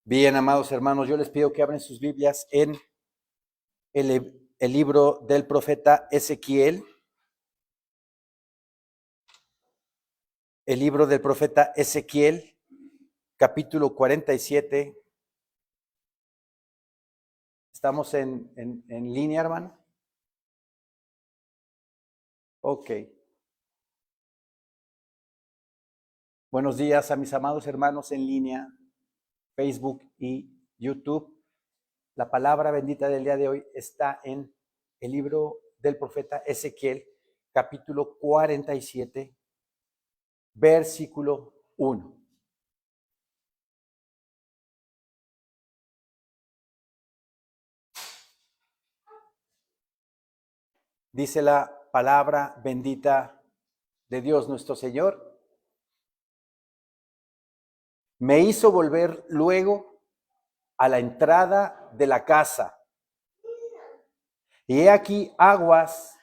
Bien, amados hermanos, yo les pido que abren sus Biblias en el libro del profeta Ezequiel. El libro del profeta Ezequiel, capítulo 47. ¿Estamos en línea, hermano? Ok. Buenos días a mis amados hermanos en línea, Facebook y YouTube. La palabra bendita del día de hoy está en el libro del profeta Ezequiel, capítulo 47, versículo 1. Dice la palabra bendita de Dios nuestro Señor. Me hizo volver luego a la entrada de la casa. Y he aquí aguas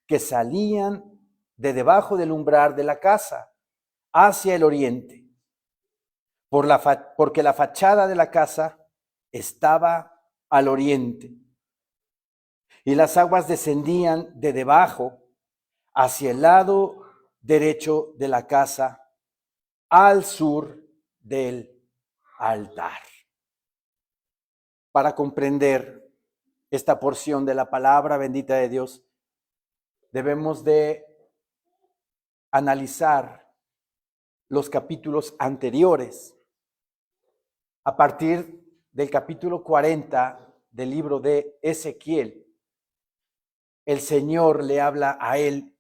que salían de debajo del umbral de la casa hacia el oriente, porque la fachada de la casa estaba al oriente. Y las aguas descendían de debajo hacia el lado derecho de la casa, al sur del altar. Para comprender esta porción de la palabra bendita de Dios, debemos de analizar los capítulos anteriores. A partir del capítulo 40 del libro de Ezequiel, el Señor le habla a él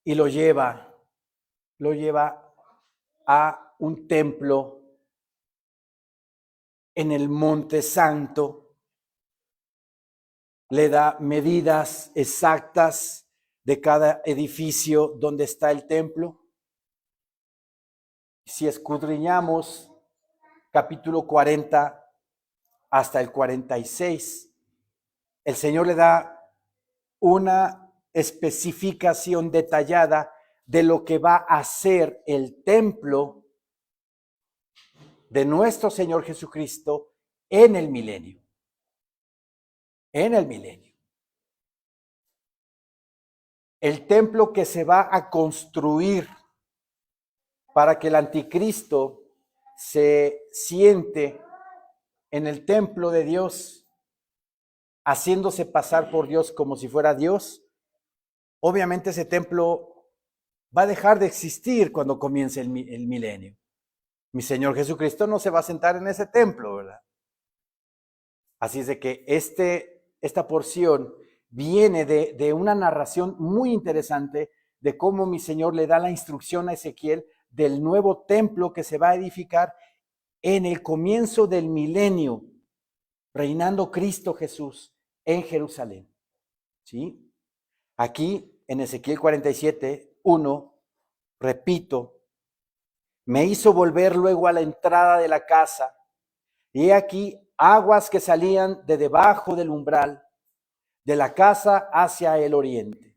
y lo lleva a un templo en el Monte Santo, le da medidas exactas de cada edificio donde está el templo. Si escudriñamos capítulo 40 hasta el 46, el Señor le da una especificación detallada de lo que va a ser el templo de nuestro Señor Jesucristo en el milenio. En el milenio. El templo que se va a construir para que el anticristo se siente en el templo de Dios, haciéndose pasar por Dios como si fuera Dios. Obviamente ese templo va a dejar de existir cuando comience el milenio. Mi Señor Jesucristo no se va a sentar en ese templo, ¿verdad? Así es de que esta porción viene de una narración muy interesante de cómo mi Señor le da la instrucción a Ezequiel del nuevo templo que se va a edificar en el comienzo del milenio, reinando Cristo Jesús en Jerusalén. ¿Sí? Aquí en Ezequiel 47, 1, repito, me hizo volver luego a la entrada de la casa, y he aquí aguas que salían de debajo del umbral de la casa hacia el oriente,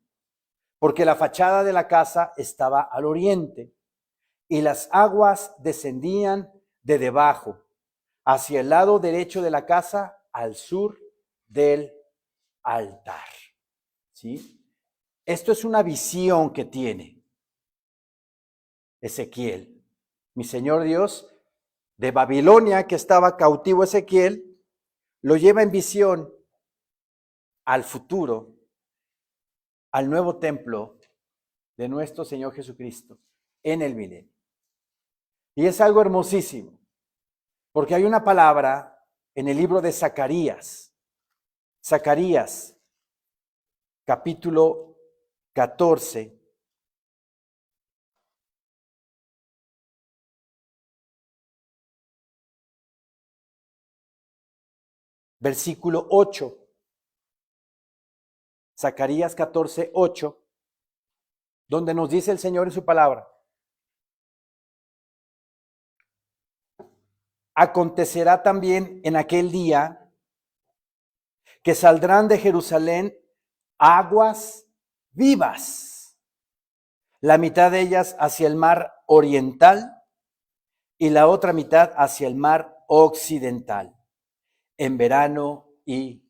porque la fachada de la casa estaba al oriente, y las aguas descendían de debajo hacia el lado derecho de la casa, al sur del altar. ¿Sí? Esto es una visión que tiene Ezequiel. Mi Señor Dios, de Babilonia, que estaba cautivo Ezequiel, lo lleva en visión al futuro, al nuevo templo de nuestro Señor Jesucristo en el milenio. Y es algo hermosísimo, porque hay una palabra en el libro de Zacarías, capítulo 14, versículo 8. Zacarías 14, 8, donde nos dice el Señor en su palabra: acontecerá también en aquel día que saldrán de Jerusalén aguas vivas, la mitad de ellas hacia el mar oriental y la otra mitad hacia el mar occidental, en verano y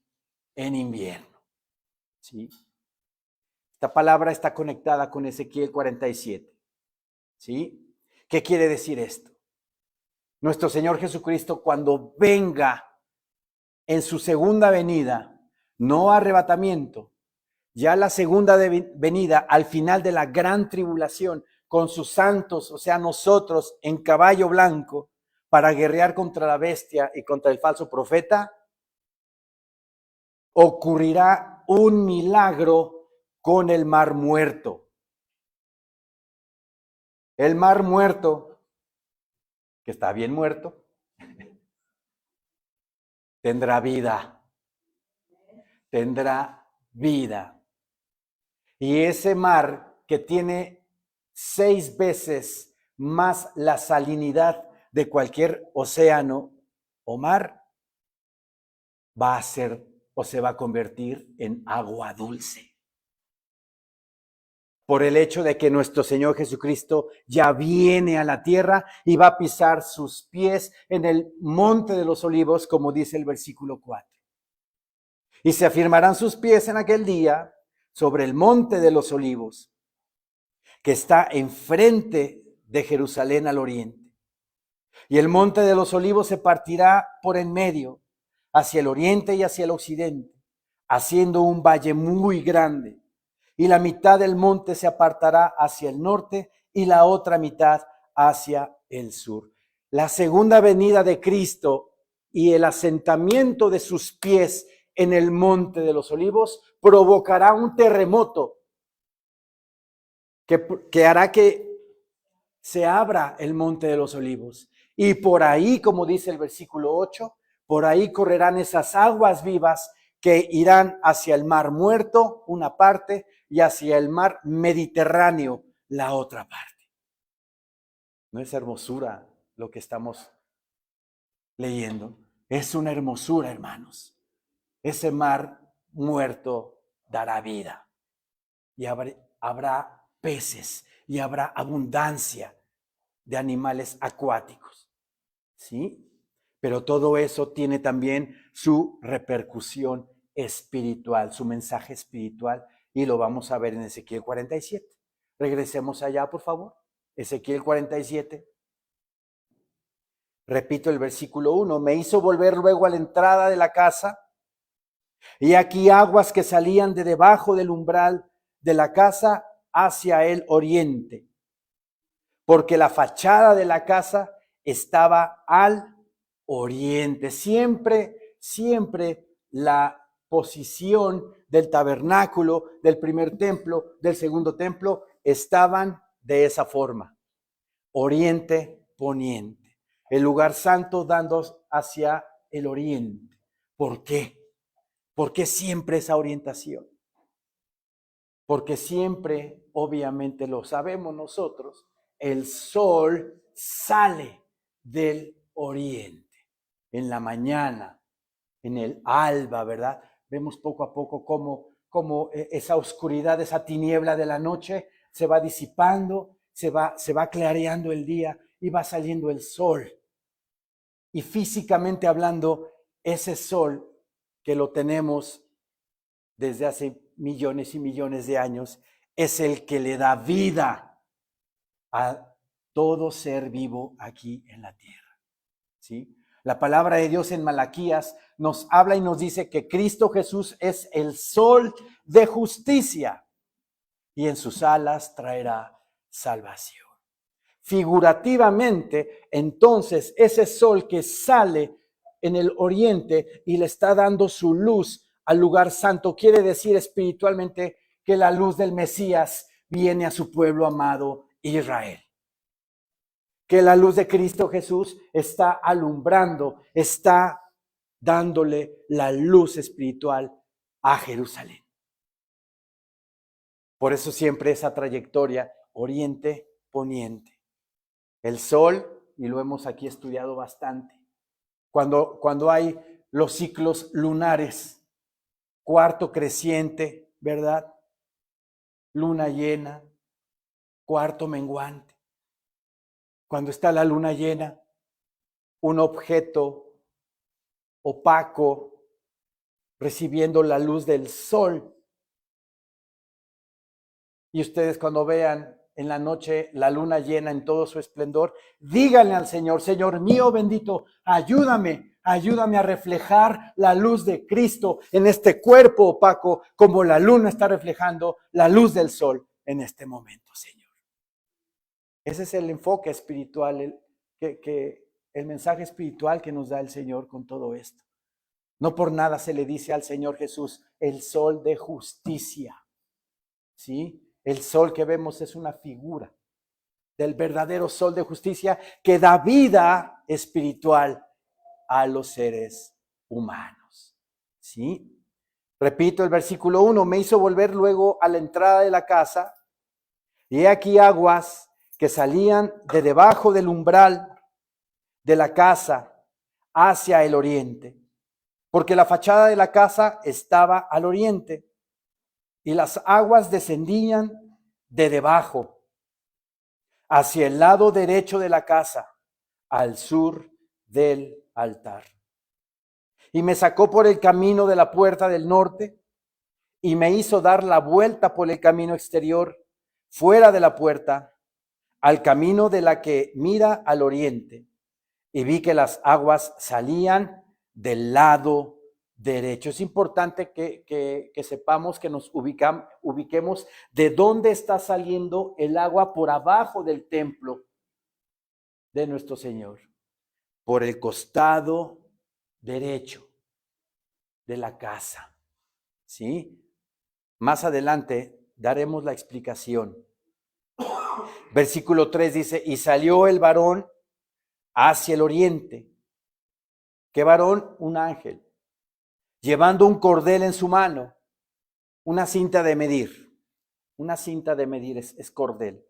en invierno. ¿Sí? Esta palabra está conectada con Ezequiel 47. ¿Sí? ¿Qué quiere decir esto? Nuestro Señor Jesucristo, cuando venga en su segunda venida, no arrebatamiento, ya la segunda venida al final de la gran tribulación, con sus santos, o sea, nosotros en caballo blanco, para guerrear contra la bestia y contra el falso profeta, ocurrirá un milagro con el mar muerto. El mar muerto, que está bien muerto, tendrá vida. Tendrá vida. Y ese mar que tiene 6 veces más la salinidad de cualquier océano o mar, va a ser o se va a convertir en agua dulce. Por el hecho de que nuestro Señor Jesucristo ya viene a la tierra y va a pisar sus pies en el monte de los olivos, como dice el versículo 4. Y se afirmarán sus pies en aquel día sobre el monte de los olivos, que está enfrente de Jerusalén al oriente. Y el monte de los olivos se partirá por en medio, hacia el oriente y hacia el occidente, haciendo un valle muy grande. Y la mitad del monte se apartará hacia el norte y la otra mitad hacia el sur. La segunda venida de Cristo y el asentamiento de sus pies en el monte de los olivos provocará un terremoto que hará que se abra el monte de los olivos. Y por ahí, como dice el versículo 8, por ahí correrán esas aguas vivas que irán hacia el mar muerto, una parte, y hacia el mar Mediterráneo, la otra parte. ¿No es hermosura lo que estamos leyendo? Es una hermosura, hermanos. Ese mar muerto dará vida y habrá peces y habrá abundancia de animales acuáticos, ¿sí? Pero todo eso tiene también su repercusión espiritual, su mensaje espiritual, y lo vamos a ver en Ezequiel 47. Regresemos allá, por favor. Ezequiel 47. Repito el versículo 1. Me hizo volver luego a la entrada de la casa, y aquí aguas que salían de debajo del umbral de la casa hacia el oriente, porque la fachada de la casa estaba al oriente. Siempre la posición del tabernáculo, del primer templo, del segundo templo, estaban de esa forma: oriente, poniente. El lugar santo dando hacia el oriente. ¿Por qué? ¿Por qué siempre esa orientación? Porque siempre, obviamente lo sabemos nosotros, el sol sale del oriente, en la mañana, en el alba, ¿verdad? Vemos poco a poco cómo esa oscuridad, esa tiniebla de la noche se va disipando, se va clareando el día y va saliendo el sol. Y físicamente hablando, ese sol que lo tenemos desde hace millones y millones de años, es el que le da vida a todo ser vivo aquí en la tierra. ¿Sí? La palabra de Dios en Malaquías nos habla y nos dice que Cristo Jesús es el sol de justicia y en sus alas traerá salvación. Figurativamente, entonces, ese sol que sale en el oriente y le está dando su luz al lugar santo, quiere decir espiritualmente que la luz del Mesías viene a su pueblo amado Israel. Que la luz de Cristo Jesús está alumbrando, está dándole la luz espiritual a Jerusalén. Por eso siempre esa trayectoria oriente-poniente. El sol, y lo hemos aquí estudiado bastante, cuando hay los ciclos lunares, cuarto creciente, ¿verdad? Luna llena, cuarto menguante. Cuando está la luna llena, un objeto opaco recibiendo la luz del sol. Y ustedes cuando vean en la noche la luna llena en todo su esplendor, díganle al Señor, Señor mío bendito, ayúdame a reflejar la luz de Cristo en este cuerpo opaco, como la luna está reflejando la luz del sol en este momento, Señor. Ese es el enfoque espiritual, el mensaje espiritual que nos da el Señor con todo esto. No por nada se le dice al Señor Jesús, el sol de justicia. ¿Sí? El sol que vemos es una figura del verdadero sol de justicia que da vida espiritual a los seres humanos. ¿Sí? Repito el versículo 1, me hizo volver luego a la entrada de la casa y he aquí aguas que salían de debajo del umbral de la casa hacia el oriente, porque la fachada de la casa estaba al oriente y las aguas descendían de debajo hacia el lado derecho de la casa, al sur del altar. Y me sacó por el camino de la puerta del norte y me hizo dar la vuelta por el camino exterior, fuera de la puerta, al camino de la que mira al oriente. Y vi que las aguas salían del lado derecho. Es importante que sepamos, que nos ubiquemos de dónde está saliendo el agua por abajo del templo de nuestro Señor. Por el costado derecho de la casa. ¿Sí? Más adelante daremos la explicación. Versículo 3 dice, y salió el varón hacia el oriente. ¿Qué varón? Un ángel. Llevando un cordel en su mano, una cinta de medir. Una cinta de medir es cordel.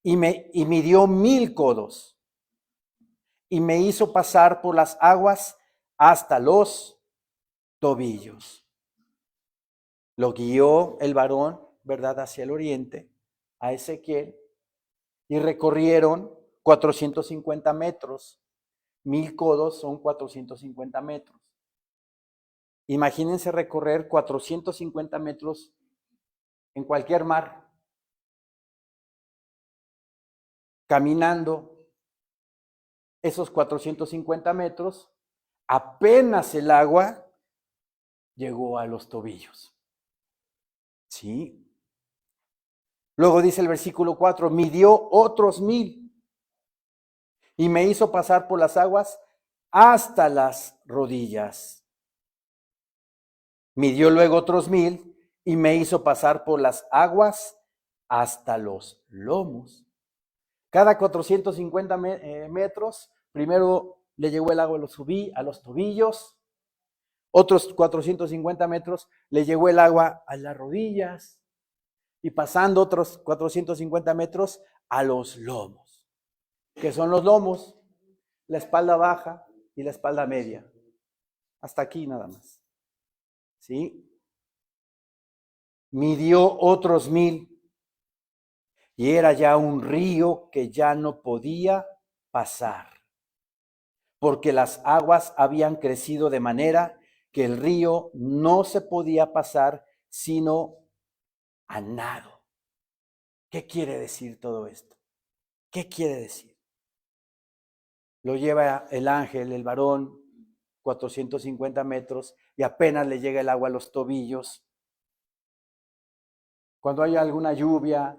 Y midió 1000 codos. Y me hizo pasar por las aguas hasta los tobillos. Lo guió el varón, ¿verdad?, hacia el oriente, a Ezequiel, y recorrieron 450 metros. 1000 codos son 450 metros. Imagínense recorrer 450 metros en cualquier mar, caminando esos 450 metros, apenas el agua llegó a los tobillos. ¿Sí? Luego dice el versículo 4, midió otros 1000 y me hizo pasar por las aguas hasta las rodillas. Midió luego otros 1000 y me hizo pasar por las aguas hasta los lomos. Cada 450 metros, primero le llegó el agua a los tobillos, otros 450 metros le llegó el agua a las rodillas y pasando otros 450 metros a los lomos. ¿Qué son los lomos? La espalda baja y la espalda media. Hasta aquí nada más. ¿Sí? Midió otros 1000 y era ya un río que ya no podía pasar, porque las aguas habían crecido de manera que el río no se podía pasar sino a nado. ¿Qué quiere decir todo esto? ¿Qué quiere decir? Lo lleva el ángel, el varón, 450 metros y apenas le llega el agua a los tobillos. Cuando hay alguna lluvia,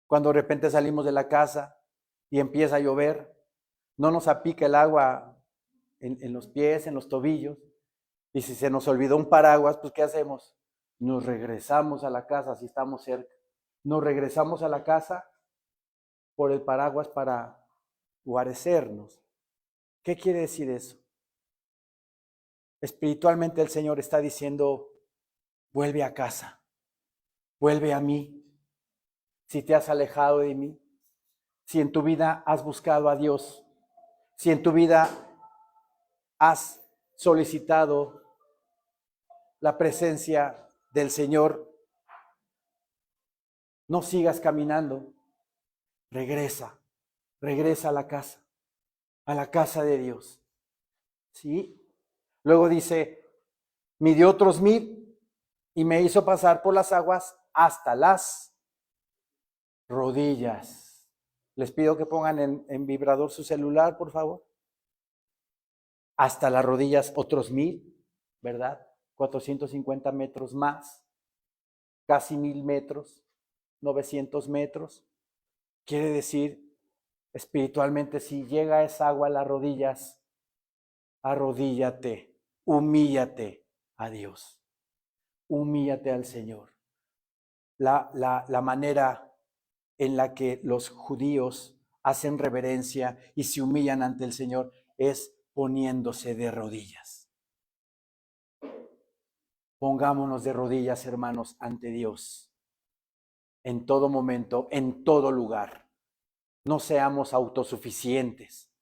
cuando de repente salimos de la casa y empieza a llover, no nos apica el agua en los pies, en los tobillos. Y si se nos olvidó un paraguas, pues ¿qué hacemos? Nos regresamos a la casa si estamos cerca. Nos regresamos a la casa por el paraguas para guarecernos. ¿Qué quiere decir eso? Espiritualmente el Señor está diciendo, vuelve a casa, vuelve a mí. Si te has alejado de mí, si en tu vida has buscado a Dios, si en tu vida has solicitado la presencia del Señor, no sigas caminando, regresa a la casa, a la casa de Dios. ¿Sí? Luego dice, midió otros 1000 y me hizo pasar por las aguas hasta las rodillas. Les pido que pongan en vibrador su celular, por favor. Hasta las rodillas, otros 1000, ¿verdad? 450 metros más, casi 1000 metros, 900 metros. Quiere decir, espiritualmente, si llega esa agua a las rodillas, arrodíllate, humíllate a Dios, humíllate al Señor. La manera en la que los judíos hacen reverencia y se humillan ante el Señor es poniéndose de rodillas. Pongámonos de rodillas, hermanos, ante Dios, en todo momento, en todo lugar. No seamos autosuficientes.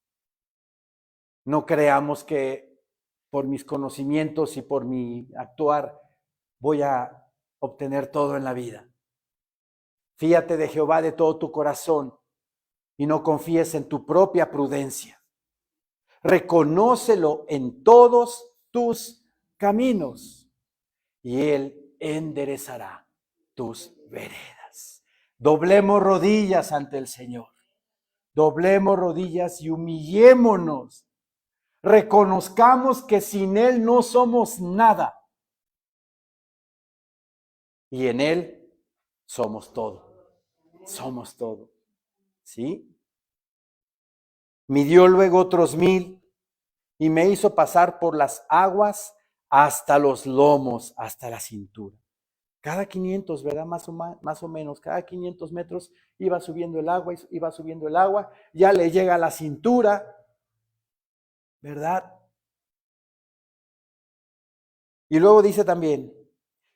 No creamos que por mis conocimientos y por mi actuar voy a obtener todo en la vida. Fíate de Jehová de todo tu corazón y no confíes en tu propia prudencia. Reconócelo en todos tus caminos y Él enderezará tus veredas. Doblemos rodillas ante el Señor. Doblemos rodillas y humillémonos. Reconozcamos que sin Él no somos nada. Y en Él somos todo. Somos todo. ¿Sí? Midió luego otros 1000 y me hizo pasar por las aguas hasta los lomos, hasta la cintura. Cada 500, ¿verdad? Más o menos, cada 500 metros iba subiendo el agua, ya le llega a la cintura, ¿verdad? Y luego dice también,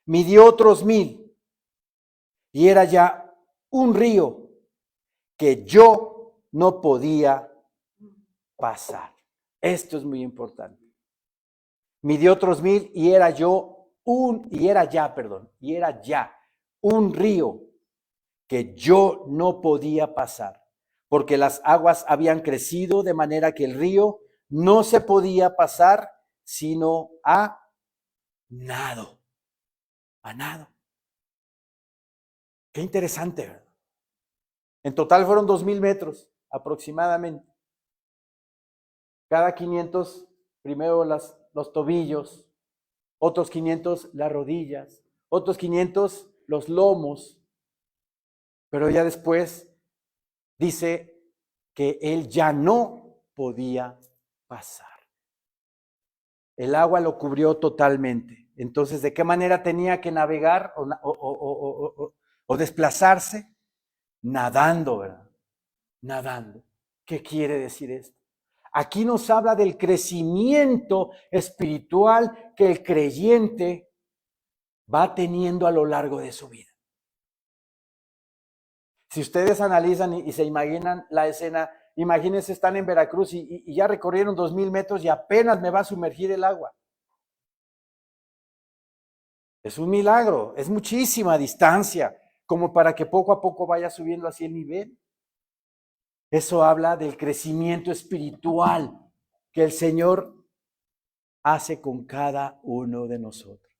midió otros 1000 y era ya un río que yo no podía pasar. Esto es muy importante. Midió otros 1000 y era ya un río que yo no podía pasar, porque las aguas habían crecido de manera que el río no se podía pasar sino a nado. A nado. Qué interesante, ¿verdad? En total fueron 2000 metros aproximadamente. Cada 500, primero los tobillos, otros 500 las rodillas, otros 500 los lomos, pero ya después dice que él ya no podía pasar. El agua lo cubrió totalmente. Entonces, ¿de qué manera tenía que navegar o desplazarse? Nadando, ¿verdad? Nadando. ¿Qué quiere decir esto? Aquí nos habla del crecimiento espiritual que el creyente va teniendo a lo largo de su vida. Si ustedes analizan y se imaginan la escena, imagínense, están en Veracruz y ya recorrieron 2000 metros y apenas me va a sumergir el agua. Es un milagro, es muchísima distancia, como para que poco a poco vaya subiendo así el nivel. Eso habla del crecimiento espiritual que el Señor hace con cada uno de nosotros.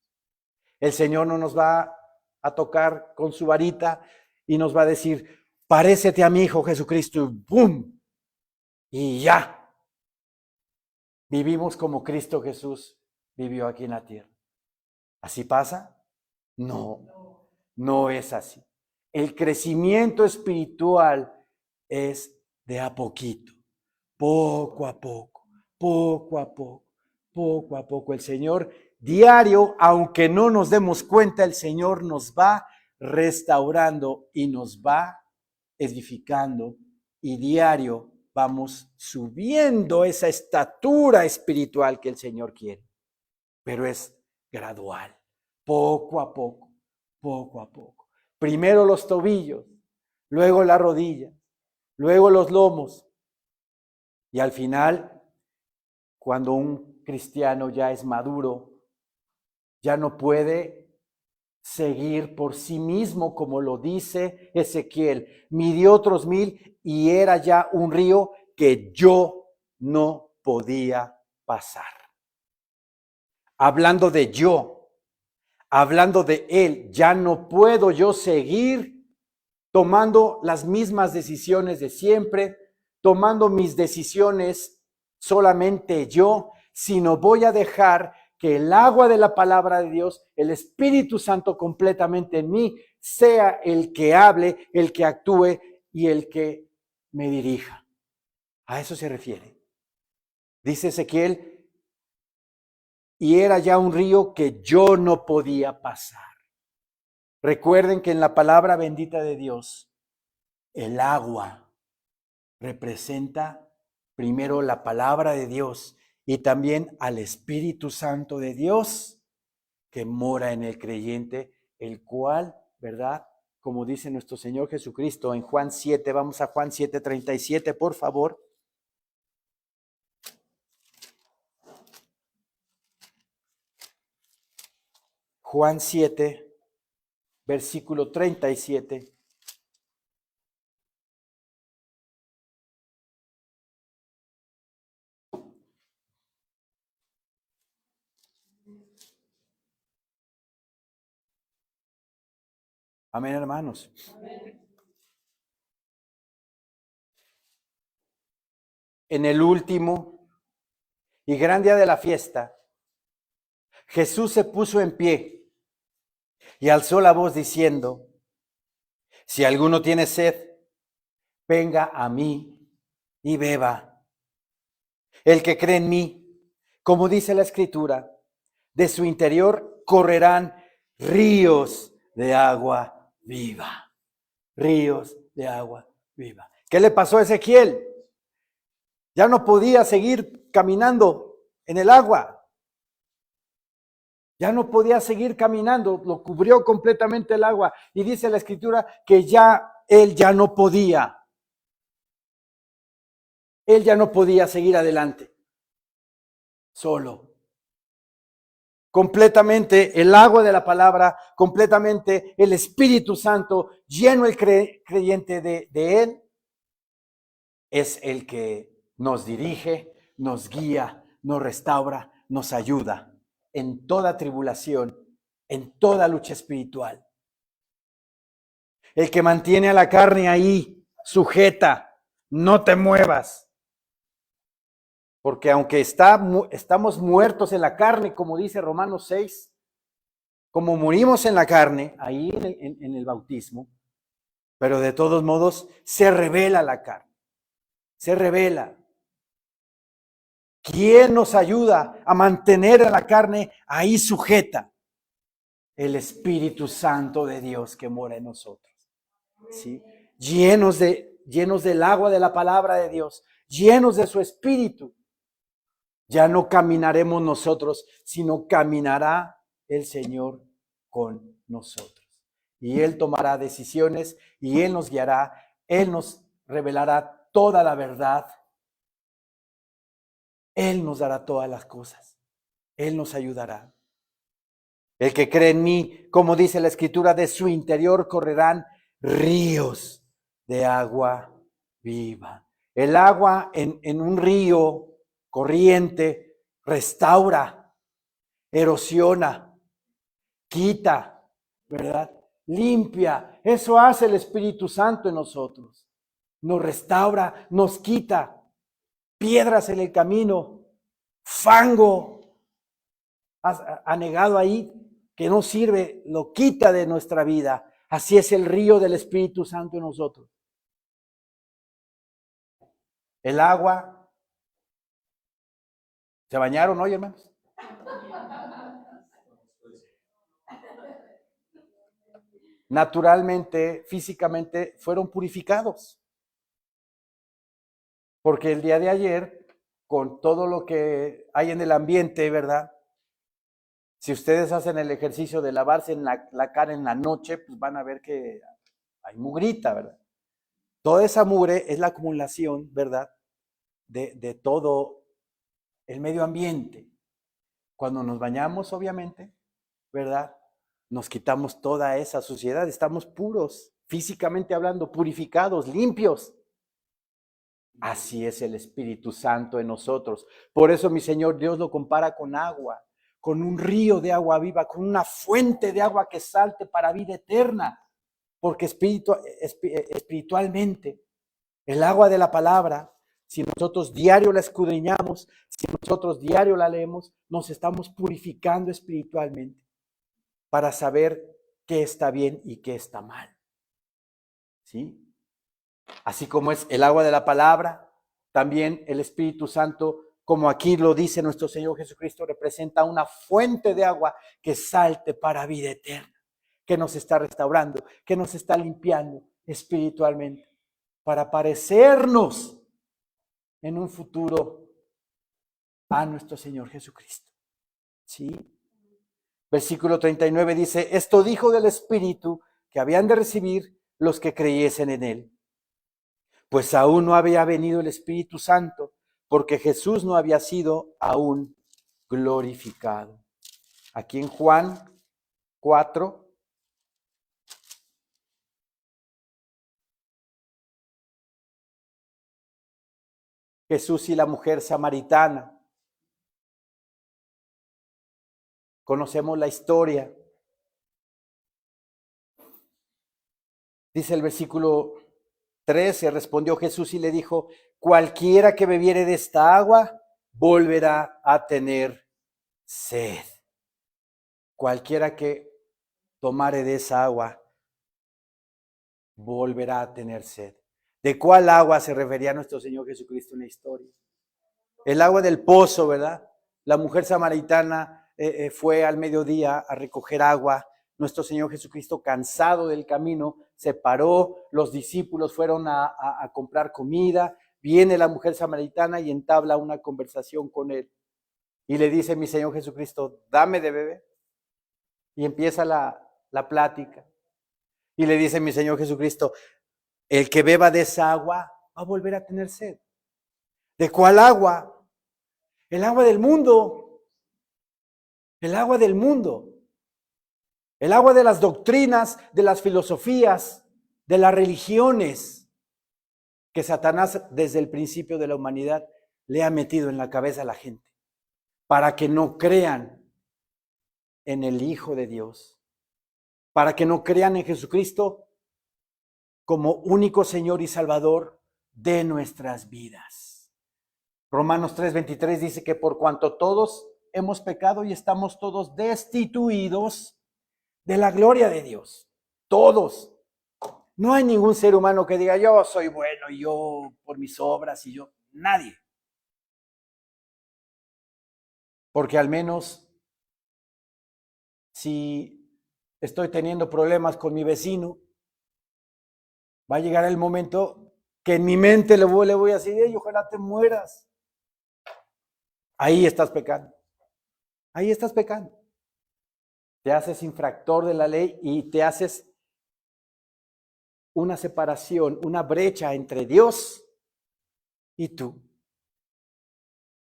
El Señor no nos va a tocar con su varita y nos va a decir, parécete a mi Hijo Jesucristo, y ¡pum! Y ya. Vivimos como Cristo Jesús vivió aquí en la tierra. ¿Así pasa? No, no es así. El crecimiento espiritual es de a poquito, poco a poco, poco a poco, poco a poco. El Señor diario, aunque no nos demos cuenta, el Señor nos va restaurando y nos va edificando y diario vamos subiendo esa estatura espiritual que el Señor quiere. Pero es gradual, poco a poco, poco a poco. Primero los tobillos, luego la rodilla, luego los lomos. Y al final, cuando un cristiano ya es maduro, ya no puede seguir por sí mismo, como lo dice Ezequiel. Midió otros 1000 y era ya un río que yo no podía pasar. Hablando de yo, hablando de él, ya no puedo yo seguir tomando las mismas decisiones de siempre, tomando mis decisiones solamente yo, sino voy a dejar que el agua de la palabra de Dios, el Espíritu Santo completamente en mí, sea el que hable, el que actúe y el que me dirija. A eso se refiere. Dice Ezequiel, y era ya un río que yo no podía pasar. Recuerden que en la palabra bendita de Dios, el agua representa primero la palabra de Dios y también al Espíritu Santo de Dios que mora en el creyente, el cual, ¿verdad? Como dice nuestro Señor Jesucristo en Juan 7, vamos a Juan 7:37, por favor. Juan 7, versículo 37. Amén, hermanos. En el último y gran día de la fiesta, Jesús se puso en pie y alzó la voz diciendo, si alguno tiene sed, venga a mí y beba. El que cree en mí, como dice la Escritura, de su interior correrán ríos de agua viva. Ríos de agua viva. ¿Qué le pasó a Ezequiel? Ya no podía seguir caminando en el agua. Ya no podía seguir caminando, lo cubrió completamente el agua. Y dice la Escritura que él ya no podía. Él ya no podía seguir adelante. Solo. Completamente el agua de la palabra, completamente el Espíritu Santo, lleno el creyente de él, es el que nos dirige, nos guía, nos restaura, nos ayuda en toda tribulación, en toda lucha espiritual. El que mantiene a la carne ahí, sujeta, no te muevas. Porque aunque estamos muertos en la carne, como dice Romanos 6, como morimos en la carne, ahí en el bautismo, pero de todos modos se revela la carne, se revela. ¿Quién nos ayuda a mantener a la carne ahí sujeta? El Espíritu Santo de Dios que mora en nosotros, ¿sí? Llenos del agua de la palabra de Dios, llenos de su Espíritu. Ya no caminaremos nosotros, sino caminará el Señor con nosotros. Y Él tomará decisiones y Él nos guiará, Él nos revelará toda la verdad. Él nos dará todas las cosas. Él nos ayudará. El que cree en mí, como dice la Escritura, de su interior correrán ríos de agua viva. El agua en un río corriente restaura, erosiona, quita, ¿verdad? Limpia. Eso hace el Espíritu Santo en nosotros. Nos restaura, nos quita piedras en el camino, fango anegado ahí que no sirve, lo quita de nuestra vida. Así es el río del Espíritu Santo en nosotros. El agua. ¿Se bañaron hoy, hermanos? Naturalmente, físicamente, fueron purificados. Porque el día de ayer, con todo lo que hay en el ambiente, ¿verdad? Si ustedes hacen el ejercicio de lavarse en la cara en la noche, pues van a ver que hay mugrita, ¿verdad? Toda esa mugre es la acumulación, ¿verdad? De todo el medio ambiente. Cuando nos bañamos, obviamente, ¿verdad? Nos quitamos toda esa suciedad, estamos puros, físicamente hablando, purificados, limpios. Así es el Espíritu Santo en nosotros. Por eso mi Señor Dios lo compara con agua, con un río de agua viva, con una fuente de agua que salte para vida eterna. Porque espiritualmente, el agua de la palabra, si nosotros diario la escudriñamos, si nosotros diario la leemos, nos estamos purificando espiritualmente para saber qué está bien y qué está mal. ¿Sí? Así como es el agua de la palabra, también el Espíritu Santo, como aquí lo dice nuestro Señor Jesucristo, representa una fuente de agua que salte para vida eterna, que nos está restaurando, que nos está limpiando espiritualmente, para parecernos en un futuro a nuestro Señor Jesucristo. ¿Sí? Versículo 39 dice, esto dijo del Espíritu que habían de recibir los que creyesen en él. Pues aún no había venido el Espíritu Santo, porque Jesús no había sido aún glorificado. Aquí en Juan 4, Jesús y la mujer samaritana. Conocemos la historia. Dice el versículo 13, respondió Jesús y le dijo, cualquiera que bebiere de esta agua, volverá a tener sed. Cualquiera que tomare de esa agua, volverá a tener sed. ¿De cuál agua se refería nuestro Señor Jesucristo en la historia? El agua del pozo, ¿verdad? La mujer samaritana fue al mediodía a recoger agua. Nuestro Señor Jesucristo, cansado del camino, se paró. Los discípulos fueron a comprar comida. Viene la mujer samaritana y entabla una conversación con él. Y le dice, mi Señor Jesucristo, dame de beber. Y empieza la plática. Y le dice mi Señor Jesucristo, el que beba de esa agua va a volver a tener sed. ¿De cuál agua? El agua del mundo. El agua del mundo. El agua de las doctrinas, de las filosofías, de las religiones que Satanás desde el principio de la humanidad le ha metido en la cabeza a la gente para que no crean en el Hijo de Dios, para que no crean en Jesucristo como único Señor y Salvador de nuestras vidas. Romanos 3:23 dice que por cuanto todos hemos pecado y estamos todos destituidos de la gloria de Dios. Todos. No hay ningún ser humano que diga yo soy bueno, yo por mis obras y yo. Nadie. Porque al menos si estoy teniendo problemas con mi vecino, va a llegar el momento que en mi mente le voy a decir, ojalá te mueras. Ahí estás pecando. Ahí estás pecando. Te haces infractor de la ley y te haces una separación, una brecha entre Dios y tú.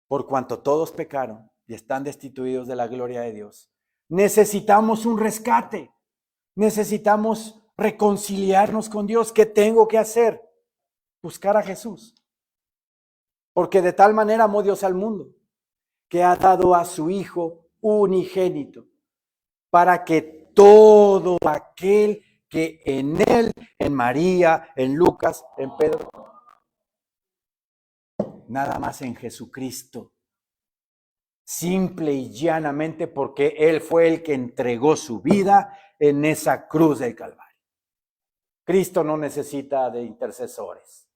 Por cuanto todos pecaron y están destituidos de la gloria de Dios. Necesitamos un rescate. Necesitamos reconciliarnos con Dios. ¿Qué tengo que hacer? Buscar a Jesús. Porque de tal manera amó Dios al mundo, que ha dado a su Hijo unigénito, para que todo aquel que en él, en María, en Lucas, en Pedro, nada más en Jesucristo, simple y llanamente porque él fue el que entregó su vida en esa cruz del Calvario. Cristo no necesita de intercesores.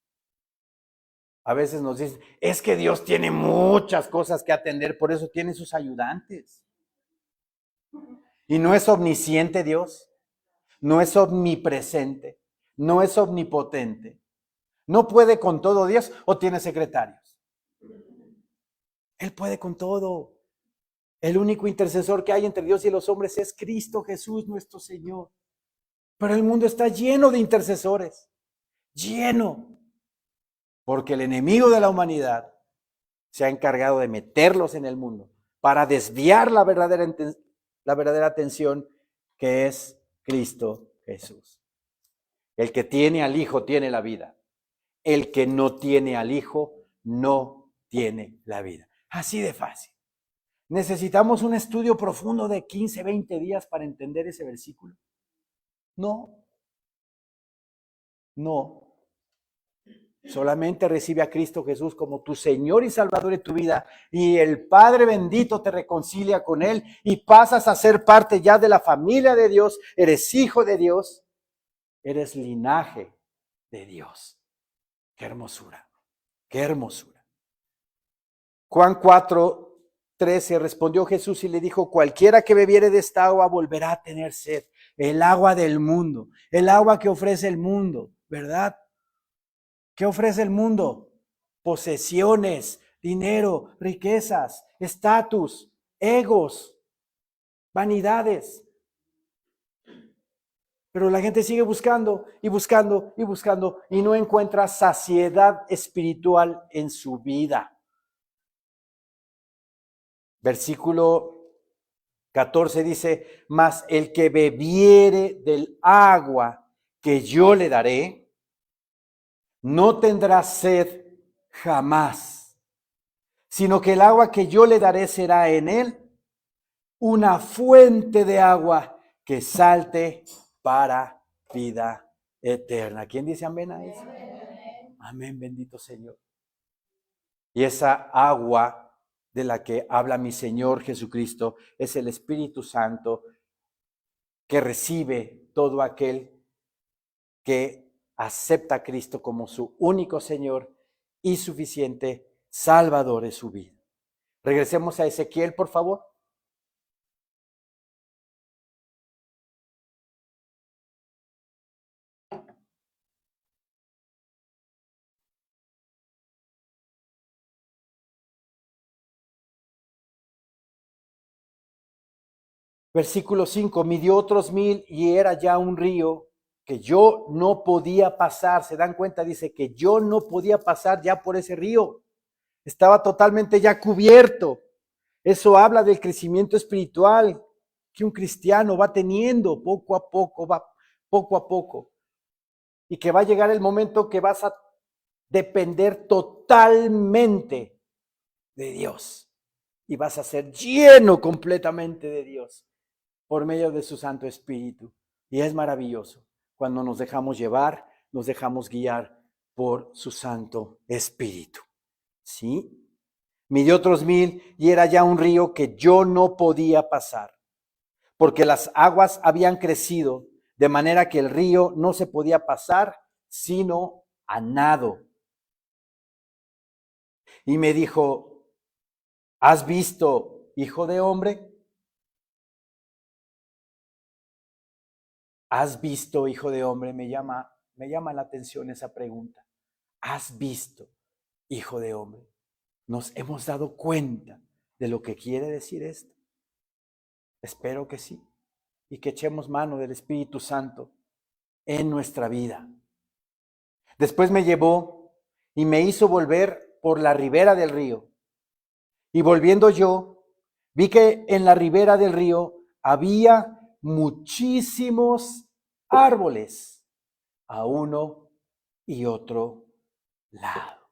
A veces nos dicen, es que Dios tiene muchas cosas que atender, por eso tiene sus ayudantes. Y no es omnisciente Dios, no es omnipresente, no es omnipotente. No puede con todo Dios o tiene secretarios. Él puede con todo. El único intercesor que hay entre Dios y los hombres es Cristo Jesús, nuestro Señor. Pero el mundo está lleno de intercesores, lleno, porque el enemigo de la humanidad se ha encargado de meterlos en el mundo para desviar la verdadera atención que es Cristo Jesús. El que tiene al Hijo tiene la vida. El que no tiene al Hijo no tiene la vida. Así de fácil. ¿Necesitamos un estudio profundo de 15, 20 días para entender ese versículo? No, no. Solamente recibe a Cristo Jesús como tu Señor y Salvador de tu vida, y el Padre bendito te reconcilia con Él y pasas a ser parte ya de la familia de Dios. Eres hijo de Dios, eres linaje de Dios. Qué hermosura, qué hermosura. Juan 4:13, respondió Jesús y le dijo: cualquiera que bebiere de esta agua volverá a tener sed. El agua del mundo, el agua que ofrece el mundo, ¿verdad? ¿Qué ofrece el mundo? Posesiones, dinero, riquezas, estatus, egos, vanidades. Pero la gente sigue buscando y buscando y buscando y no encuentra saciedad espiritual en su vida. Versículo 14 dice: mas el que bebiere del agua que yo le daré, no tendrá sed jamás, sino que el agua que yo le daré será en él una fuente de agua que salte para vida eterna. ¿Quién dice amén a eso? Amén, bendito Señor. Y esa agua de la que habla mi Señor Jesucristo es el Espíritu Santo que recibe todo aquel que acepta a Cristo como su único Señor y suficiente Salvador de su vida. Regresemos a Ezequiel, por favor. Versículo 5, midió otros 1000 y era ya un río que yo no podía pasar. ¿Se dan cuenta? Dice que yo no podía pasar ya por ese río. Estaba totalmente ya cubierto. Eso habla del crecimiento espiritual que un cristiano va teniendo poco a poco, va poco a poco. Y que va a llegar el momento que vas a depender totalmente de Dios. Y vas a ser lleno completamente de Dios por medio de su Santo Espíritu. Y es maravilloso cuando nos dejamos llevar, nos dejamos guiar por su Santo Espíritu. ¿Sí? Midió otros 1000 y era ya un río que yo no podía pasar, porque las aguas habían crecido, de manera que el río no se podía pasar, sino a nado. Y me dijo: ¿has visto, hijo de hombre? ¿Has visto, hijo de hombre? Me llama la atención esa pregunta. ¿Has visto, hijo de hombre? ¿Nos hemos dado cuenta de lo que quiere decir esto? Espero que sí. Y que echemos mano del Espíritu Santo en nuestra vida. Después me llevó y me hizo volver por la ribera del río. Y volviendo yo, vi que en la ribera del río había muchísimos árboles a uno y otro lado.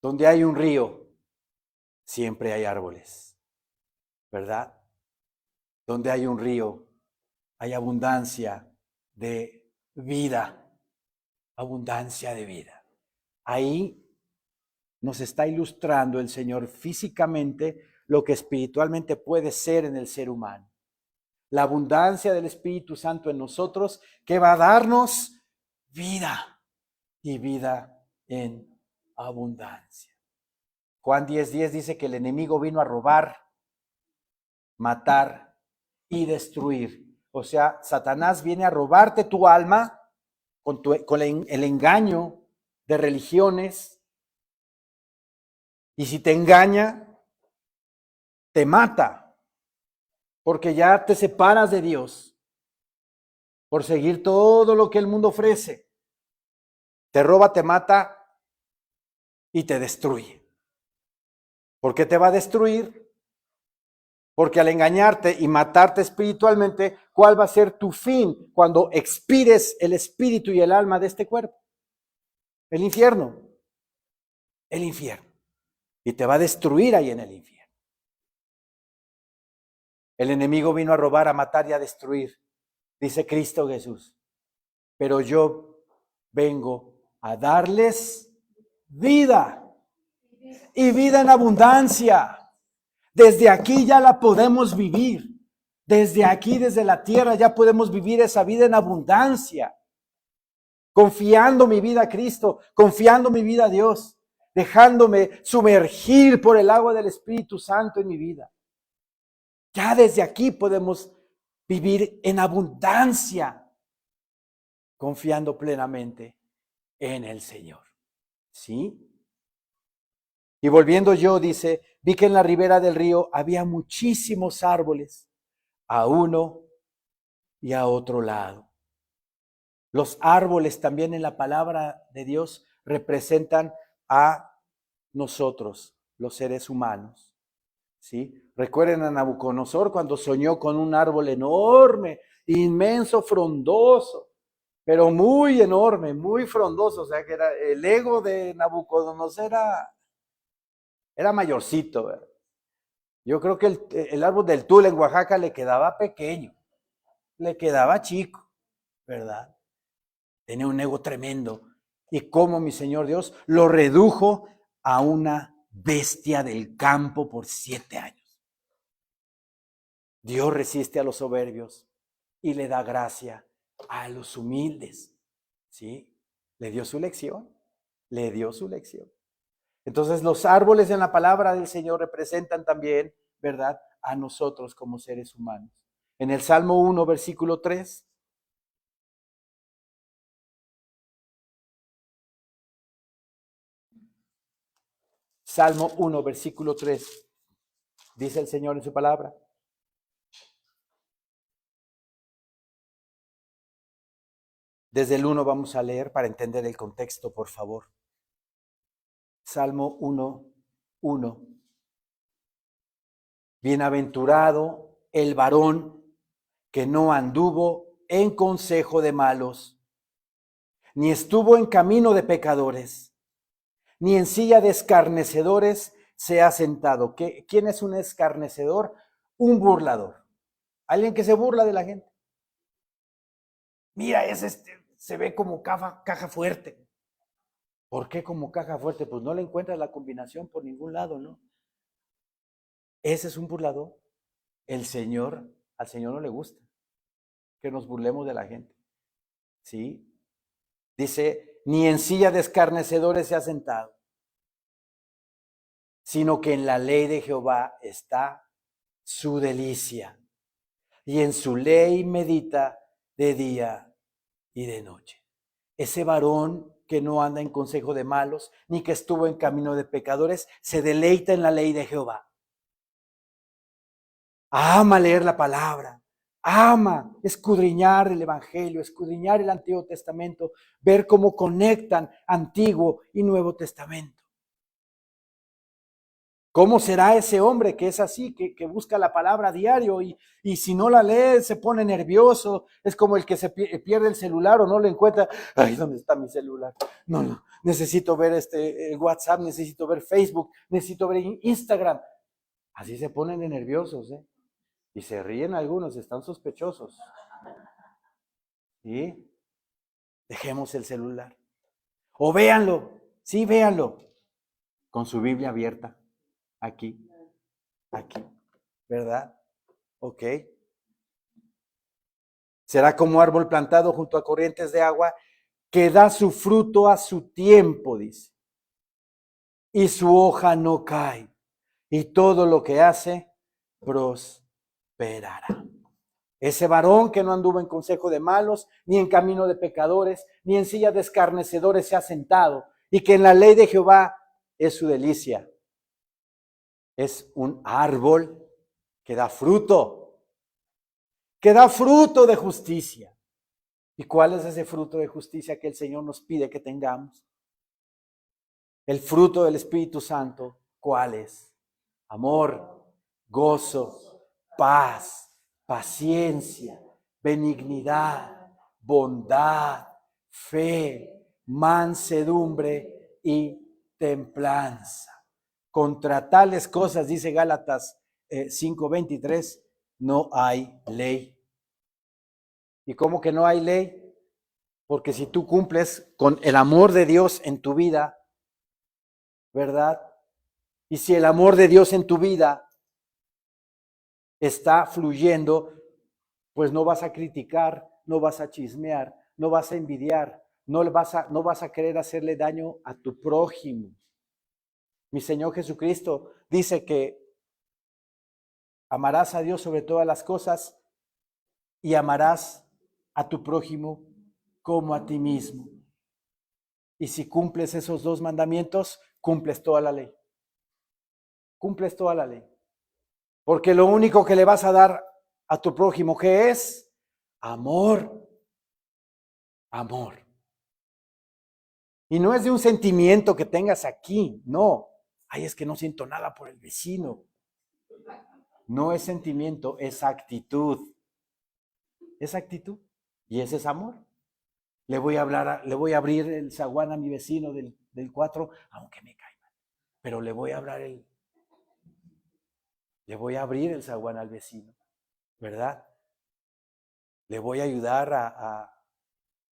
Donde hay un río, siempre hay árboles, ¿verdad? Donde hay un río, hay abundancia de vida, abundancia de vida. Ahí nos está ilustrando el Señor físicamente lo que espiritualmente puede ser en el ser humano. La abundancia del Espíritu Santo en nosotros que va a darnos vida y vida en abundancia. Juan 10:10 dice que el enemigo vino a robar, matar y destruir. O sea, Satanás viene a robarte tu alma con el engaño de religiones. Y si te engaña, te mata, porque ya te separas de Dios por seguir todo lo que el mundo ofrece. Te roba, te mata y te destruye. ¿Por qué te va a destruir? Porque al engañarte y matarte espiritualmente, ¿cuál va a ser tu fin cuando expires el espíritu y el alma de este cuerpo? El infierno. El infierno. Y te va a destruir ahí en el infierno. El enemigo vino a robar, a matar y a destruir, dice Cristo Jesús. Pero yo vengo a darles vida y vida en abundancia. Desde aquí ya la podemos vivir. Desde aquí, desde la tierra, ya podemos vivir esa vida en abundancia. Confiando mi vida a Cristo, confiando mi vida a Dios, dejándome sumergir por el agua del Espíritu Santo en mi vida. Ya desde aquí podemos vivir en abundancia, confiando plenamente en el Señor. ¿Sí? Y volviendo yo, dice, vi que en la ribera del río había muchísimos árboles, a uno y a otro lado. Los árboles también en la palabra de Dios representan a nosotros, los seres humanos. ¿Sí? Recuerden a Nabucodonosor cuando soñó con un árbol enorme, inmenso, frondoso, pero muy enorme, muy frondoso. O sea que era el ego de Nabucodonosor era mayorcito, ¿verdad? Yo creo que el árbol del Tule en Oaxaca le quedaba pequeño, le quedaba chico, ¿verdad? Tenía un ego tremendo. Y cómo mi Señor Dios lo redujo a una bestia del campo por 7 años. Dios resiste a los soberbios y le da gracia a los humildes. ¿Sí? Le dio su lección. Le dio su lección. Entonces los árboles en la palabra del Señor representan también, ¿verdad?, a nosotros como seres humanos. En el Salmo 1, versículo 3. Salmo 1, versículo 3. Dice el Señor en su palabra. Desde el 1 vamos a leer para entender el contexto, por favor. Salmo 1, 1. Bienaventurado el varón que no anduvo en consejo de malos, ni estuvo en camino de pecadores, ni en silla de escarnecedores se ha sentado. ¿Quién es un escarnecedor? Un burlador. Alguien que se burla de la gente. Mira, se ve como caja fuerte. ¿Por qué como caja fuerte? Pues no le encuentras la combinación por ningún lado, ¿no? Ese es un burlador. Al Señor no le gusta que nos burlemos de la gente. ¿Sí? Dice, ni en silla de escarnecedores se ha sentado, sino que en la ley de Jehová está su delicia, y en su ley medita de día y de noche. Ese varón que no anda en consejo de malos, ni que estuvo en camino de pecadores, se deleita en la ley de Jehová. Ama leer la palabra, ama escudriñar el Evangelio, escudriñar el Antiguo Testamento, ver cómo conectan Antiguo y Nuevo Testamento. ¿Cómo será ese hombre que es así, que busca la palabra a diario y si no la lee se pone nervioso? Es como el que se pierde el celular o no lo encuentra. Ay, ¿dónde está mi celular? No, necesito ver el WhatsApp, necesito ver Facebook, necesito ver Instagram. Así se ponen de nerviosos, ¿eh? Y se ríen algunos, están sospechosos. ¿Sí? Dejemos el celular. O véanlo, sí, véanlo, con su Biblia abierta, aquí, ¿verdad? Ok. Será como árbol plantado junto a corrientes de agua que da su fruto a su tiempo, dice. Y su hoja no cae. Y todo lo que hace prosperará. Ese varón que no anduvo en consejo de malos, ni en camino de pecadores, ni en silla de escarnecedores se ha sentado, y que en la ley de Jehová es su delicia. Es un árbol que da fruto de justicia. ¿Y cuál es ese fruto de justicia que el Señor nos pide que tengamos? El fruto del Espíritu Santo, ¿cuál es? Amor, gozo, paz, paciencia, benignidad, bondad, fe, mansedumbre y templanza. Contra tales cosas, dice Gálatas 5:23, no hay ley. ¿Y cómo que no hay ley? Porque si tú cumples con el amor de Dios en tu vida, ¿verdad? Y si el amor de Dios en tu vida está fluyendo, pues no vas a criticar, no vas a chismear, no vas a envidiar, no vas a querer hacerle daño a tu prójimo. Mi Señor Jesucristo dice que amarás a Dios sobre todas las cosas y amarás a tu prójimo como a ti mismo. Y si cumples esos dos mandamientos, cumples toda la ley. Cumples toda la ley. Porque lo único que le vas a dar a tu prójimo, ¿qué es? Amor. Amor. Y no es de un sentimiento que tengas aquí, no. Ay, es que no siento nada por el vecino. No es sentimiento, es actitud. Es actitud. Y ese es amor. Le voy a abrir el zaguán a mi vecino del 4, aunque me caiga. Pero le voy a abrir el zaguán al vecino, ¿verdad? Le voy a ayudar a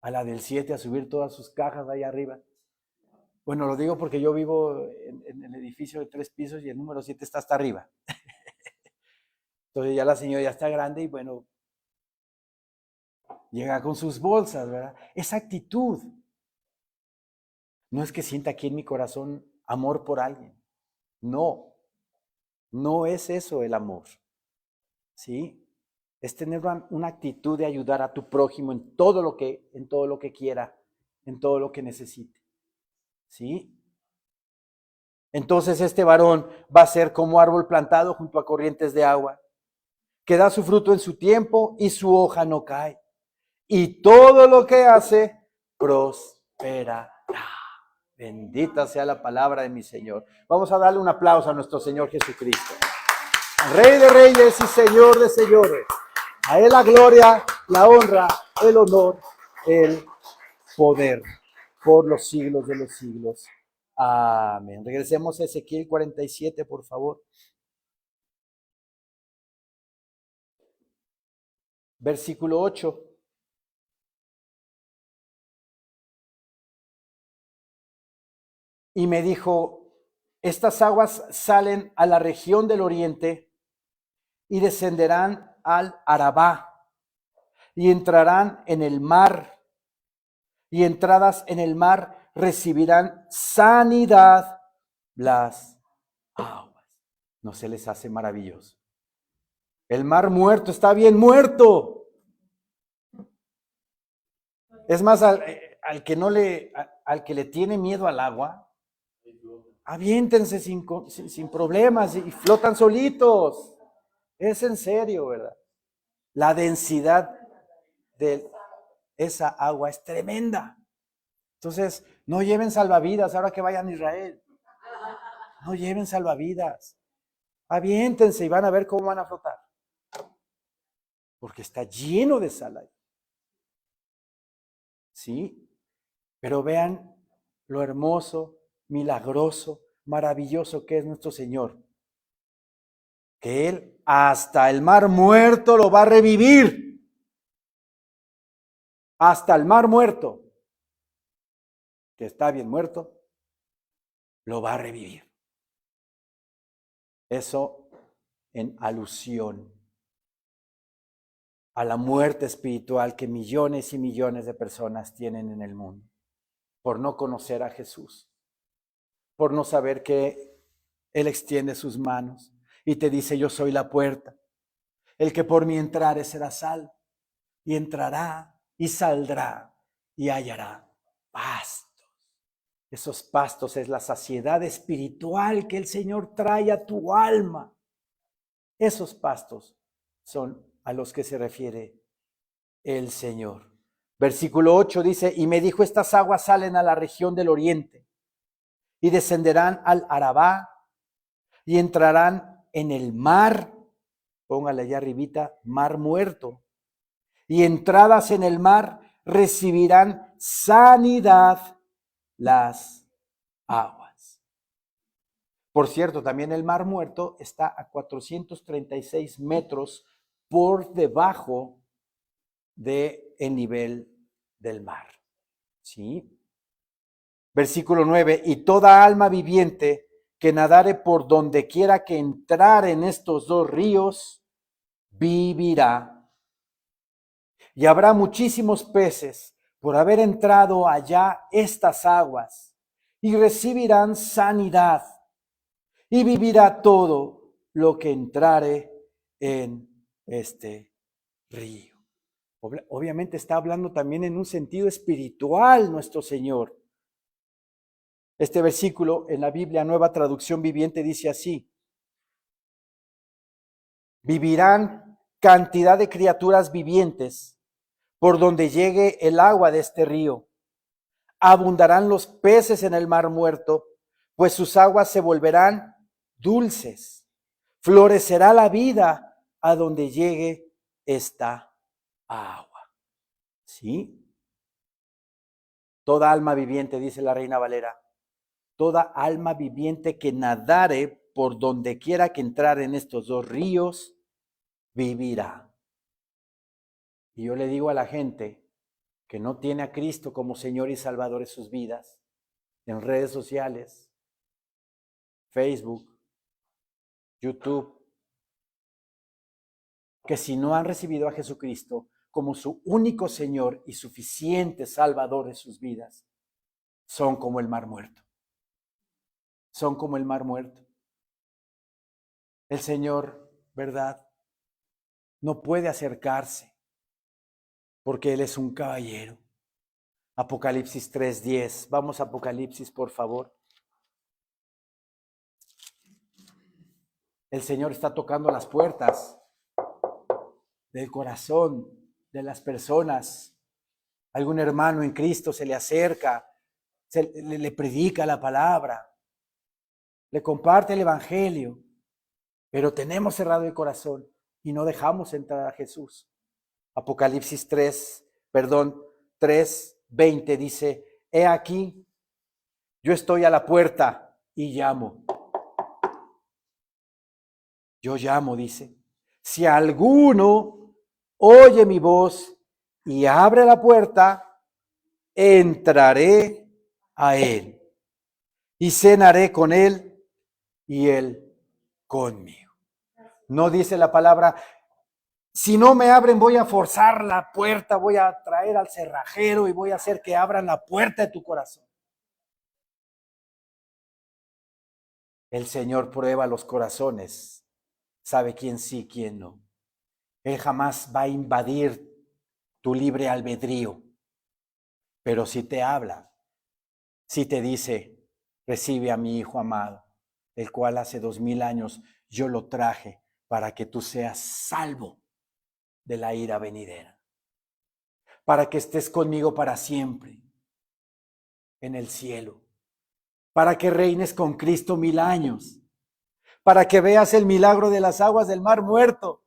la del 7 a subir todas sus cajas ahí arriba. Bueno, lo digo porque yo vivo en el edificio de 3 pisos y el número 7 está hasta arriba. Entonces ya la señora ya está grande y bueno, llega con sus bolsas, ¿verdad? Esa actitud. No es que sienta aquí en mi corazón amor por alguien. No, no es eso el amor. ¿Sí? Es tener una actitud de ayudar a tu prójimo en todo lo que quiera, en todo lo que necesite. ¿Sí? Entonces este varón va a ser como árbol plantado junto a corrientes de agua, que da su fruto en su tiempo y su hoja no cae. Y todo lo que hace prosperará. Bendita sea la palabra de mi Señor. Vamos a darle un aplauso a nuestro Señor Jesucristo. Rey de reyes y Señor de señores. A Él la gloria, la honra, el honor, el poder por los siglos de los siglos. Amén. Regresemos a Ezequiel 47, por favor. Versículo 8. Y me dijo, estas aguas salen a la región del oriente y descenderán al Arabá y entrarán en el mar, y entradas en el mar recibirán sanidad las aguas. ¿No se les hace maravilloso? El mar muerto está bien muerto. Es más, al que le tiene miedo al agua, aviéntense sin problemas y flotan solitos. Es en serio, ¿verdad? La densidad de esa agua es tremenda. Entonces, no lleven salvavidas ahora que vayan a Israel. No lleven salvavidas. Aviéntense y van a ver cómo van a flotar. Porque está lleno de sal ahí. ¿Sí? Pero vean lo hermoso, milagroso, maravilloso que es nuestro Señor. Que Él hasta el mar muerto lo va a revivir. Hasta el mar muerto, que está bien muerto, lo va a revivir. Eso en alusión a la muerte espiritual que millones y millones de personas tienen en el mundo, por no conocer a Jesús, por no saber que Él extiende sus manos y te dice, yo soy la puerta. El que por mí entrare será salvo, y entrará y saldrá y hallará pastos. Esos pastos es la saciedad espiritual que el Señor trae a tu alma. Esos pastos son a los que se refiere el Señor. Versículo 8 dice, y me dijo, estas aguas salen a la región del oriente y descenderán al Arabá y entrarán en el mar, póngale allá arribita, mar muerto, y entradas en el mar recibirán sanidad las aguas. Por cierto, también el Mar Muerto está a 436 metros por debajo del nivel del mar. ¿Sí? Versículo 9, y toda alma viviente que nadare por donde quiera que entrar en estos dos ríos, vivirá. Y habrá muchísimos peces por haber entrado allá estas aguas, y recibirán sanidad, y vivirá todo lo que entrare en este río. Obviamente está hablando también en un sentido espiritual nuestro Señor. Este versículo en la Biblia Nueva Traducción Viviente dice así: vivirán cantidad de criaturas vivientes por donde llegue el agua de este río. Abundarán los peces en el mar muerto, pues sus aguas se volverán dulces. Florecerá la vida a donde llegue esta agua. ¿Sí? Toda alma viviente, dice la Reina Valera, toda alma viviente que nadare por donde quiera que entrar en estos dos ríos, vivirá. Y yo le digo a la gente que no tiene a Cristo como Señor y Salvador en sus vidas, en redes sociales, Facebook, YouTube, que si no han recibido a Jesucristo como su único Señor y suficiente Salvador en sus vidas, son como el mar muerto. Son como el mar muerto. El Señor, ¿verdad?, no puede acercarse porque Él es un caballero. Apocalipsis 3:10. Vamos a Apocalipsis, por favor. El Señor está tocando las puertas del corazón de las personas. Algún hermano en Cristo se le acerca, le predica la palabra, le comparte el evangelio, pero tenemos cerrado el corazón y no dejamos entrar a Jesús. Apocalipsis 3:20 dice: he aquí, yo estoy a la puerta y llamo. Yo llamo, dice. Si alguno oye mi voz y abre la puerta, entraré a él y cenaré con él y él conmigo. No dice la palabra: si no me abren, voy a forzar la puerta, voy a traer al cerrajero y voy a hacer que abran la puerta de tu corazón. El Señor prueba los corazones, sabe quién sí, quién no. Él jamás va a invadir tu libre albedrío, pero si te habla, si te dice: recibe a mi Hijo amado, el cual hace 2000 años yo lo traje para que tú seas salvo de la ira venidera, para que estés conmigo para siempre en el cielo, para que reines con Cristo 1000 años, para que veas el milagro de las aguas del mar muerto,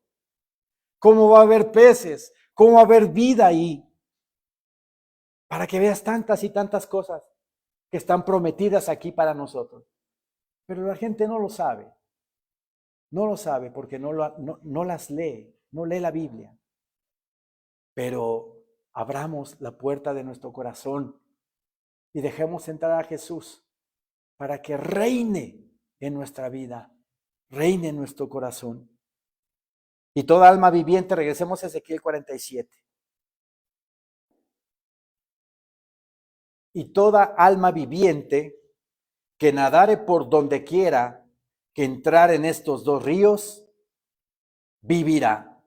cómo va a haber peces, cómo va a haber vida ahí, para que veas tantas y tantas cosas que están prometidas aquí para nosotros. Pero la gente no lo sabe. No lo sabe porque no las lee, no lee la Biblia. Pero abramos la puerta de nuestro corazón y dejemos entrar a Jesús para que reine en nuestra vida, reine en nuestro corazón. Y toda alma viviente, regresemos a Ezequiel 47. Y toda alma viviente que nadare por donde quiera que entrar en estos dos ríos, vivirá.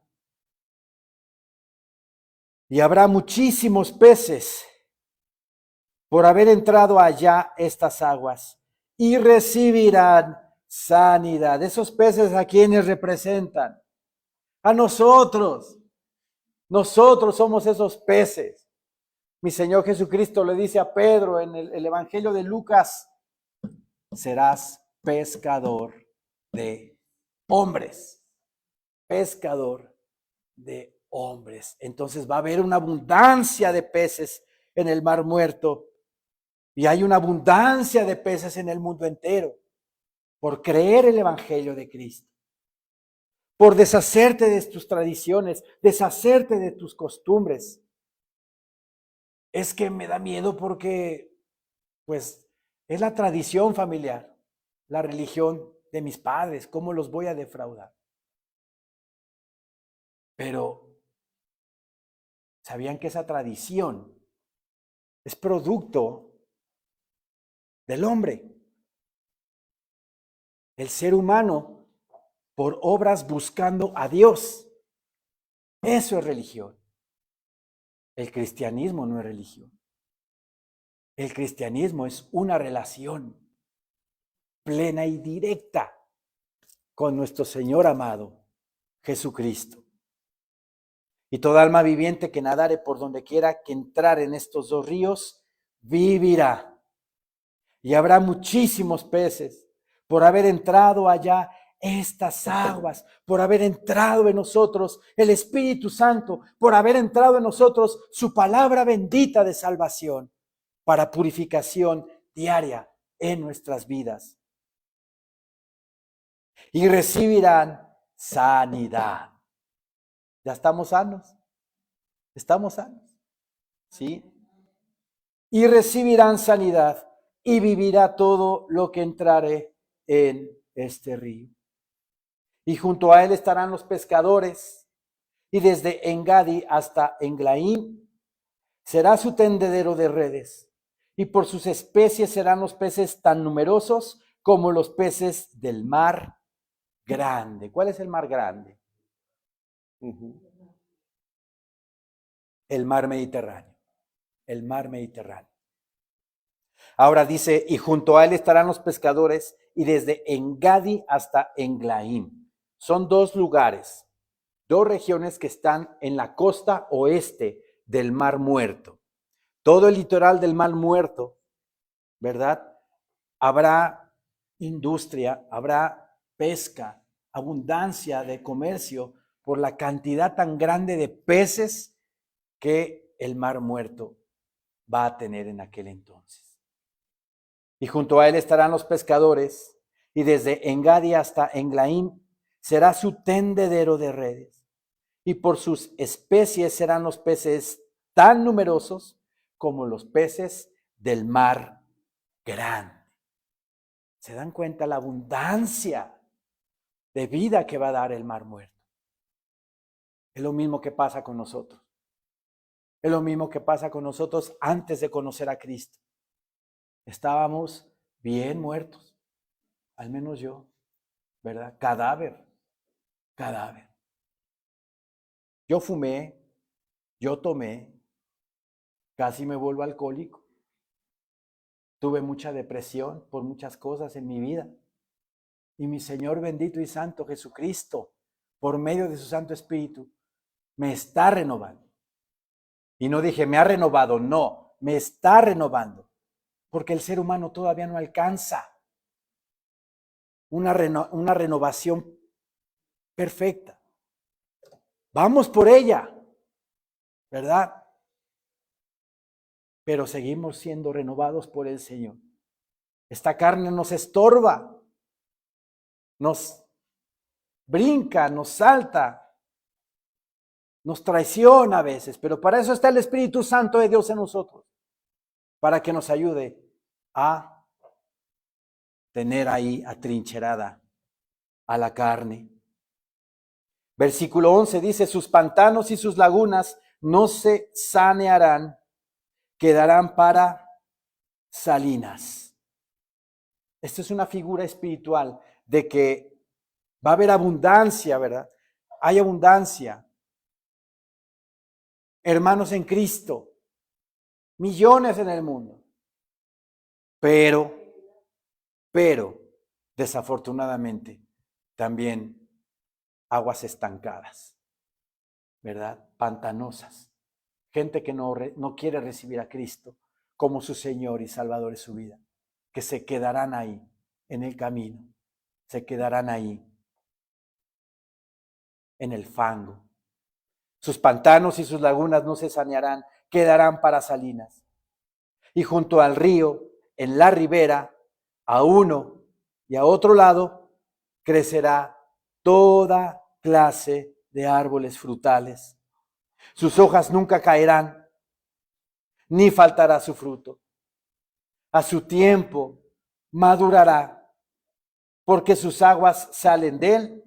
Y habrá muchísimos peces por haber entrado allá estas aguas, y recibirán sanidad. Esos peces, ¿a quiénes representan? A nosotros. Nosotros somos esos peces. Mi Señor Jesucristo le dice a Pedro en el Evangelio de Lucas: serás pescador de hombres. Pescador de hombres. Entonces va a haber una abundancia de peces en el mar muerto. Y hay una abundancia de peces en el mundo entero por creer el Evangelio de Cristo, por deshacerte de tus tradiciones, deshacerte de tus costumbres. Es que me da miedo porque, pues, es la tradición familiar, la religión de mis padres, ¿cómo los voy a defraudar? Pero, ¿sabían que esa tradición es producto del hombre? El ser humano por obras buscando a Dios. Eso es religión. El cristianismo no es religión. El cristianismo es una relación plena y directa con nuestro Señor amado, Jesucristo. Y toda alma viviente que nadare por donde quiera que entrar en estos dos ríos, vivirá. Y habrá muchísimos peces por haber entrado allá estas aguas, por haber entrado en nosotros el Espíritu Santo, por haber entrado en nosotros su palabra bendita de salvación para purificación diaria en nuestras vidas. Y recibirán sanidad. ¿Ya estamos sanos? ¿Estamos sanos? ¿Sí? Y recibirán sanidad y vivirá todo lo que entrare en este río. Y junto a él estarán los pescadores, y desde Engadi hasta Englaim será su tendedero de redes, y por sus especies serán los peces tan numerosos como los peces del mar grande. ¿Cuál es el mar grande? El mar Mediterráneo. El mar Mediterráneo. Ahora dice, y junto a él estarán los pescadores, y desde Engadi hasta Englaim. Son dos lugares, dos regiones que están en la costa oeste del Mar Muerto. Todo el litoral del Mar Muerto, ¿verdad? Habrá industria, habrá pesca, abundancia de comercio por la cantidad tan grande de peces que el Mar Muerto va a tener en aquel entonces. Y junto a él estarán los pescadores, y desde Engadi hasta Englaim será su tendedero de redes. Y por sus especies serán los peces tan numerosos como los peces del mar grande. ¿Se dan cuenta la abundancia de vida que va a dar el Mar Muerto? Es lo mismo que pasa con nosotros. Es lo mismo que pasa con nosotros antes de conocer a Cristo. Estábamos bien muertos, al menos yo, ¿verdad? Cadáver. Yo fumé, yo tomé, casi me vuelvo alcohólico. Tuve mucha depresión por muchas cosas en mi vida. Y mi Señor bendito y santo Jesucristo, por medio de su Santo Espíritu, me está renovando. Y no dije, me ha renovado, no, me está renovando. Porque el ser humano todavía no alcanza una renovación perfecta. Vamos por ella, ¿verdad? Pero seguimos siendo renovados por el Señor. Esta carne nos estorba, nos brinca, nos salta, nos traiciona a veces, pero para eso está el Espíritu Santo de Dios en nosotros, para que nos ayude a tener ahí atrincherada a la carne. Versículo 11 dice, sus pantanos y sus lagunas no se sanearán, quedarán para salinas. Esto es una figura espiritual de que va a haber abundancia, ¿verdad? Hay abundancia. Hermanos en Cristo, millones en el mundo. Pero, desafortunadamente, también aguas estancadas, ¿verdad? Pantanosas. Gente que no quiere recibir a Cristo como su Señor y Salvador de su vida, que se quedarán ahí en el camino, se quedarán ahí en el fango. Sus pantanos y sus lagunas no se sanearán, quedarán para salinas. Y junto al río en la ribera, a uno y a otro lado, crecerá toda clase de árboles frutales. Sus hojas nunca caerán, ni faltará su fruto. A su tiempo madurará, porque sus aguas salen del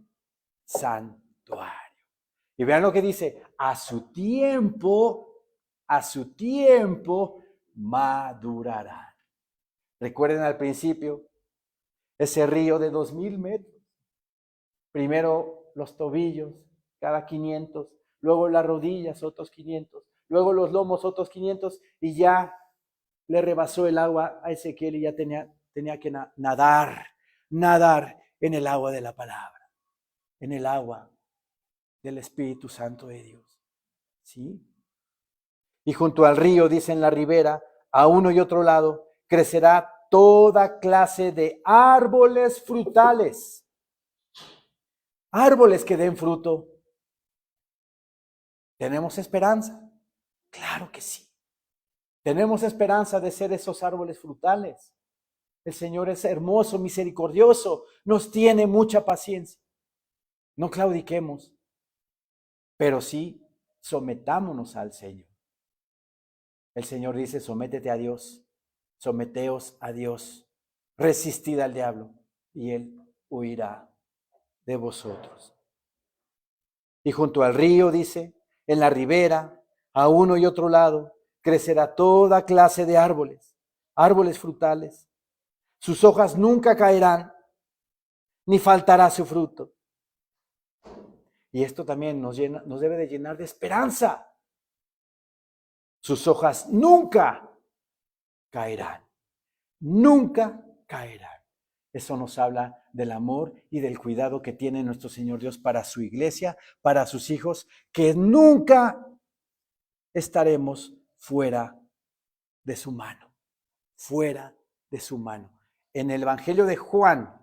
santuario. Y vean lo que dice, a su tiempo madurarán. Recuerden al principio, ese río de 2000 metros. Primero los tobillos, cada 500, luego las rodillas, otros 500, luego los lomos, otros 500, y ya le rebasó el agua a Ezequiel y ya tenía que nadar en el agua de la palabra, en el agua del Espíritu Santo de Dios. ¿Sí? Y junto al río, dice en la ribera, a uno y otro lado, crecerá toda clase de árboles frutales. Árboles que den fruto. ¿Tenemos esperanza? Claro que sí. Tenemos esperanza de ser esos árboles frutales. El Señor es hermoso, misericordioso, nos tiene mucha paciencia. No claudiquemos, pero sí sometámonos al Señor. El Señor dice, sométete a Dios, someteos a Dios, resistid al diablo y Él huirá de vosotros. Y junto al río, dice, en la ribera, a uno y otro lado, crecerá toda clase de árboles, árboles frutales. Sus hojas nunca caerán, ni faltará su fruto. Y esto también nos debe de llenar de esperanza. Sus hojas nunca caerán, nunca caerán. Eso nos habla del amor y del cuidado que tiene nuestro Señor Dios para su iglesia, para sus hijos, que nunca estaremos fuera de su mano, fuera de su mano. En el Evangelio de Juan,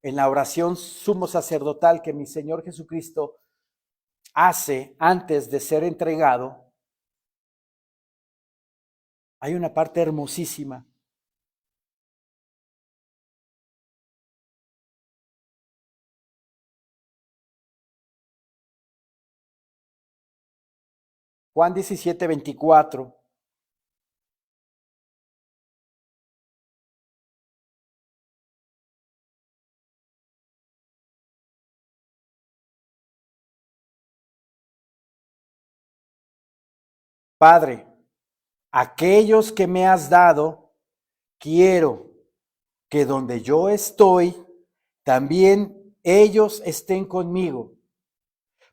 en la oración sumo sacerdotal que mi Señor Jesucristo hace antes de ser entregado, hay una parte hermosísima. Juan 17, 24. Padre, aquellos que me has dado, quiero que donde yo estoy, también ellos estén conmigo,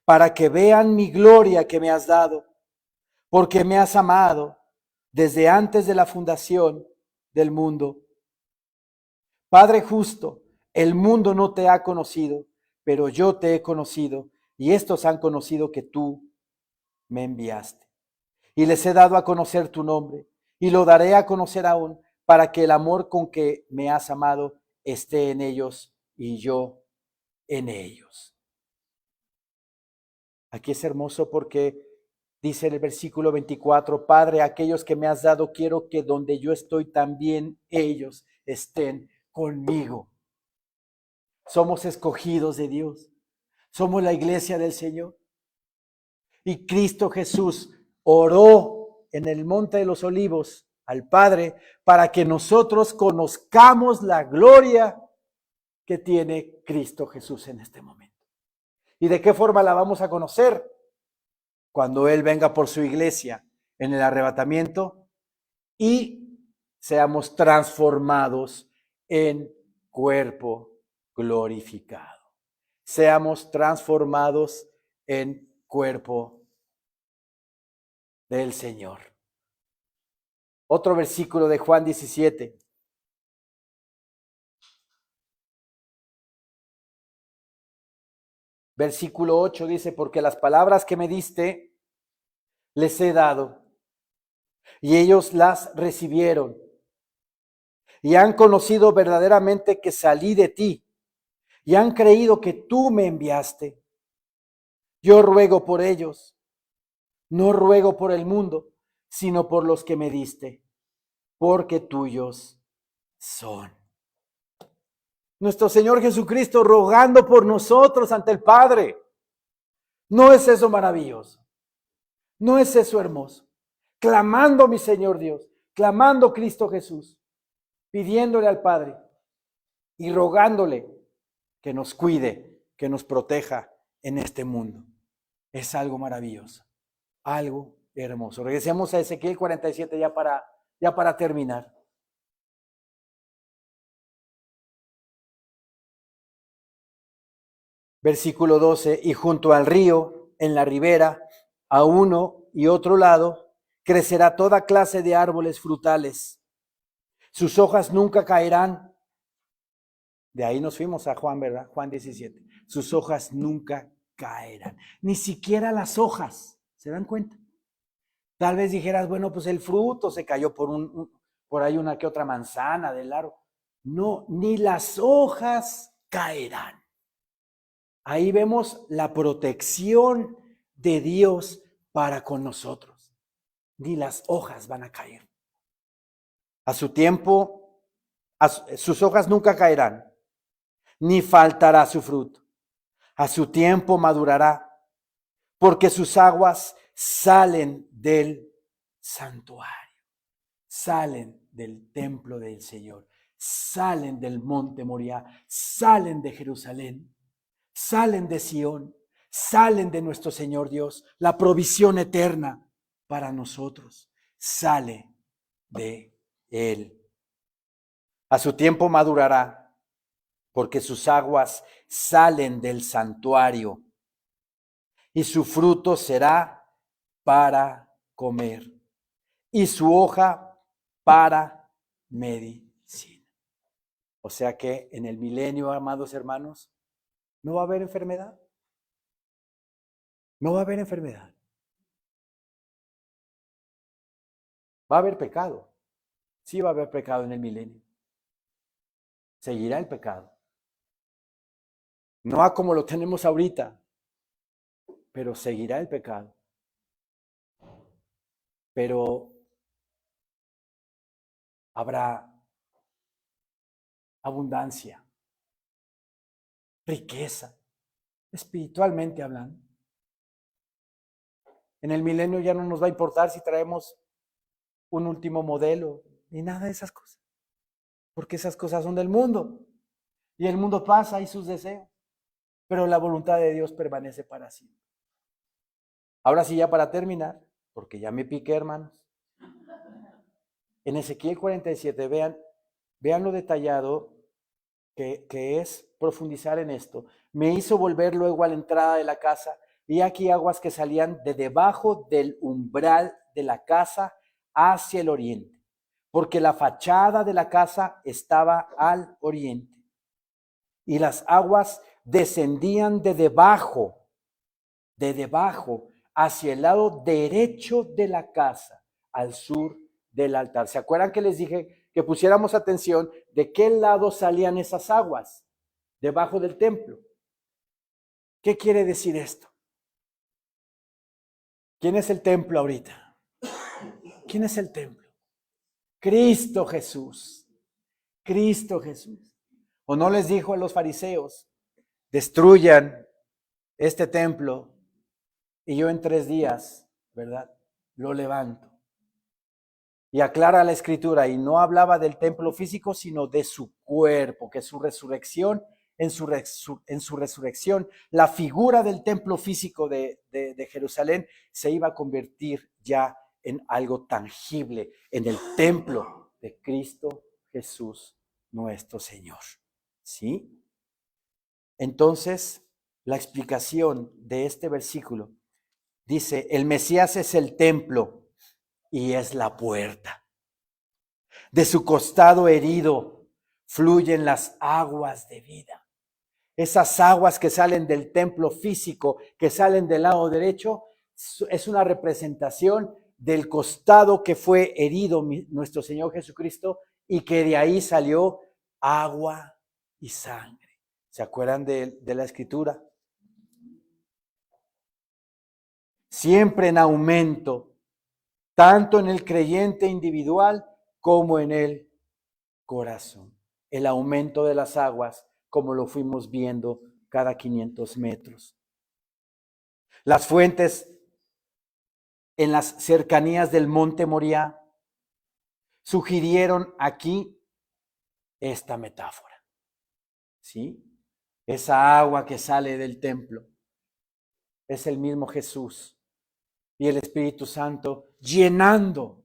para que vean mi gloria que me has dado, porque me has amado desde antes de la fundación del mundo. Padre justo, el mundo no te ha conocido, pero yo te he conocido, y estos han conocido que tú me enviaste. Y les he dado a conocer tu nombre, y lo daré a conocer aún, para que el amor con que me has amado esté en ellos y yo en ellos. Aquí es hermoso porque dice en el versículo 24, Padre, aquellos que me has dado, quiero que donde yo estoy también ellos estén conmigo. Somos escogidos de Dios, somos la iglesia del Señor. Y Cristo Jesús oró en el Monte de los Olivos al Padre para que nosotros conozcamos la gloria que tiene Cristo Jesús en este momento. ¿Y de qué forma la vamos a conocer? Cuando Él venga por su iglesia en el arrebatamiento y seamos transformados en cuerpo glorificado. Seamos transformados en cuerpo del Señor. Otro versículo de Juan 17. Versículo 8 dice, porque las palabras que me diste les he dado, y ellos las recibieron, y han conocido verdaderamente que salí de ti, y han creído que tú me enviaste. Yo ruego por ellos, no ruego por el mundo, sino por los que me diste, porque tuyos son. Nuestro Señor Jesucristo rogando por nosotros ante el Padre. ¿No es eso maravilloso? ¿No es eso hermoso? Clamando, mi Señor Dios, clamando Cristo Jesús, pidiéndole al Padre y rogándole que nos cuide, que nos proteja en este mundo. Es algo maravilloso, algo hermoso. Regresemos a Ezequiel 47 ya para terminar. Versículo 12, y junto al río, en la ribera, a uno y otro lado, crecerá toda clase de árboles frutales. Sus hojas nunca caerán. De ahí nos fuimos a Juan, ¿verdad? Juan 17. Sus hojas nunca caerán. Ni siquiera las hojas, ¿se dan cuenta? Tal vez dijeras, bueno, pues el fruto se cayó por ahí una que otra manzana del árbol. No, ni las hojas caerán. Ahí vemos la protección de Dios para con nosotros. Ni las hojas van a caer. A su tiempo, sus hojas nunca caerán, ni faltará su fruto. A su tiempo madurará, porque sus aguas salen del santuario, salen del templo del Señor, salen del monte Moriah, salen de Jerusalén. Salen de Sión, salen de nuestro Señor Dios. La provisión eterna para nosotros sale de Él. A su tiempo madurará, porque sus aguas salen del santuario, y su fruto será para comer, y su hoja para medicina. O sea que en el milenio, amados hermanos, no va a haber enfermedad. No va a haber enfermedad. Va a haber pecado. Sí va a haber pecado en el milenio. Seguirá el pecado. No a como lo tenemos ahorita, pero seguirá el pecado. Pero habrá abundancia, riqueza, espiritualmente hablando. En el milenio ya no nos va a importar si traemos un último modelo, ni nada de esas cosas, porque esas cosas son del mundo, y el mundo pasa y sus deseos, pero la voluntad de Dios permanece para siempre. Ahora sí, ya para terminar, porque ya me piqué, hermanos, en Ezequiel 47, vean lo detallado que es profundizar en esto. Me hizo volver luego a la entrada de la casa, y aquí aguas que salían de debajo del umbral de la casa hacia el oriente, porque la fachada de la casa estaba al oriente, y las aguas descendían de debajo, hacia el lado derecho de la casa, al sur del altar. ¿Se acuerdan que les dije que pusiéramos atención de qué lado salían esas aguas? Debajo del templo. ¿Qué quiere decir esto? ¿Quién es el templo ahorita? ¿Quién es el templo? Cristo Jesús. Cristo Jesús. ¿O no les dijo a los fariseos, destruyan este templo y yo en 3 días, ¿verdad? Lo levanto? Y aclara la escritura, y no hablaba del templo físico, sino de su cuerpo, que su resurrección, en su resurrección, la figura del templo físico de Jerusalén se iba a convertir ya en algo tangible, en el templo de Cristo Jesús, nuestro Señor. ¿Sí? Entonces, la explicación de este versículo dice, el Mesías es el templo y es la puerta. De su costado herido fluyen las aguas de vida. Esas aguas que salen del templo físico, que salen del lado derecho, es una representación del costado que fue herido nuestro Señor Jesucristo, y que de ahí salió agua y sangre. ¿Se acuerdan de la escritura? Siempre en aumento tanto en el creyente individual como en el corazón. El aumento de las aguas, como lo fuimos viendo cada 500 metros. Las fuentes en las cercanías del monte Moriah sugirieron aquí esta metáfora, ¿sí? Esa agua que sale del templo es el mismo Jesús y el Espíritu Santo llenando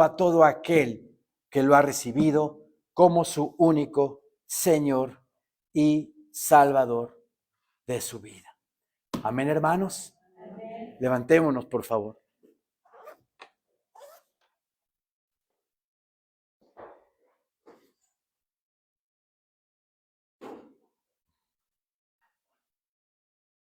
a todo aquel que lo ha recibido como su único Señor y Salvador de su vida. Amén, hermanos. Amén. Levantémonos, por favor.